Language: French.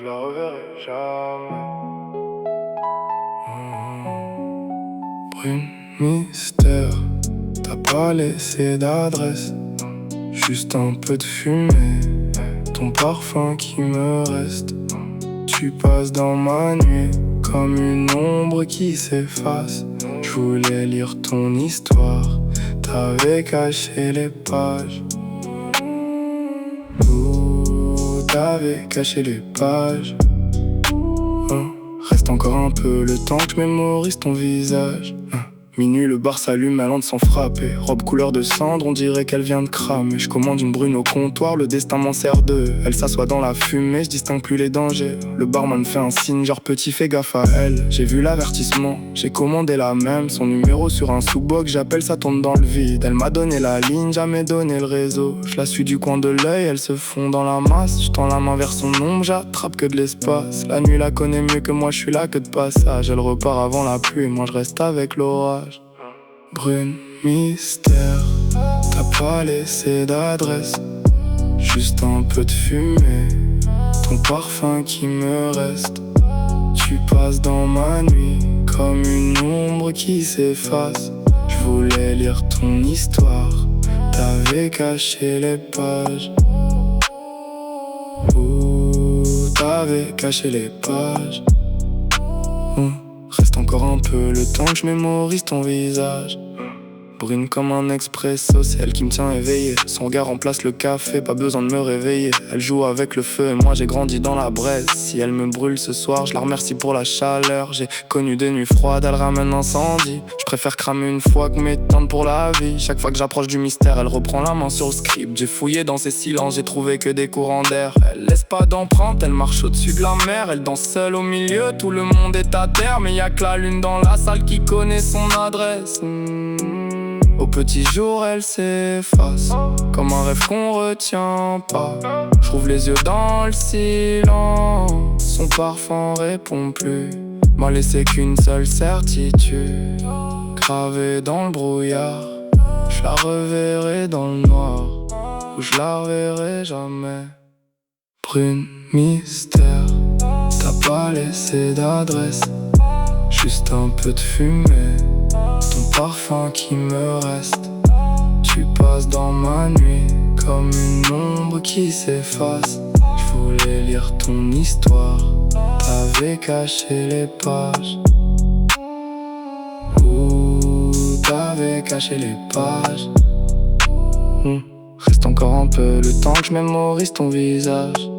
je la reverrai jamais. Brune mystère, t'as pas laissé d'adresse, juste un peu de fumée, ton parfum qui me reste. Tu passes dans ma nuit comme une ombre qui s'efface. Je voulais lire ton histoire, t'avais caché les pages. T'avais caché les pages. Reste encore un peu le temps que je mémorise ton visage. Minuit, le bar s'allume, ma lampe sans frapper. Robe couleur de cendre, on dirait qu'elle vient de cramer. Je commande une brune au comptoir, le destin m'en sert deux. Elle s'assoit dans la fumée, je distingue plus les dangers. Le barman fait un signe, genre petit fais gaffe à elle. J'ai vu l'avertissement, j'ai commandé la même. Son numéro sur un sous-box, j'appelle, ça tombe dans le vide. Elle m'a donné la ligne, jamais donné le réseau. Je la suis du coin de l'œil, elle se fond dans la masse. Je tends la main vers son ombre, j'attrape que de l'espace. La nuit la connaît mieux que moi, je suis là que de passage. Elle repart avant la pluie, moi je reste avec l'orage. Brune mystère, t'as pas laissé d'adresse, juste un peu de fumée, ton parfum qui me reste. Tu passes dans ma nuit comme une ombre qui s'efface. Je voulais lire ton histoire, t'avais caché les pages. T'avais caché les pages. Reste encore un peu le temps que je mémorise ton visage. Brune comme un expresso, c'est elle qui me tient éveillé. Son regard remplace le café, pas besoin de me réveiller. Elle joue avec le feu et moi j'ai grandi dans la braise. Si elle me brûle ce soir, je la remercie pour la chaleur. J'ai connu des nuits froides, elle ramène l'incendie. Je préfère cramer une fois que m'éteindre pour la vie. Chaque fois que j'approche du mystère, elle reprend la main sur le script. J'ai fouillé dans ses silences, j'ai trouvé que des courants d'air. Elle laisse pas d'empreinte, elle marche au-dessus de la mer. Elle danse seule au milieu, tout le monde est à terre. Mais y'a que la lune dans la salle qui connaît son adresse. Au petit jour elle s'efface, comme un rêve qu'on retient pas. J'ouvre les yeux dans le silence, son parfum répond plus. M'a laissé qu'une seule certitude, gravée dans le brouillard. Je la reverrai dans le noir, ou je la reverrai jamais. Brune mystère, t'as pas laissé d'adresse, juste un peu de fumée, ton parfum qui me reste. Tu passes dans ma nuit comme une ombre qui s'efface. Je voulais lire ton histoire, t'avais caché les pages. T'avais caché les pages. Reste encore un peu le temps que je mémorise ton visage.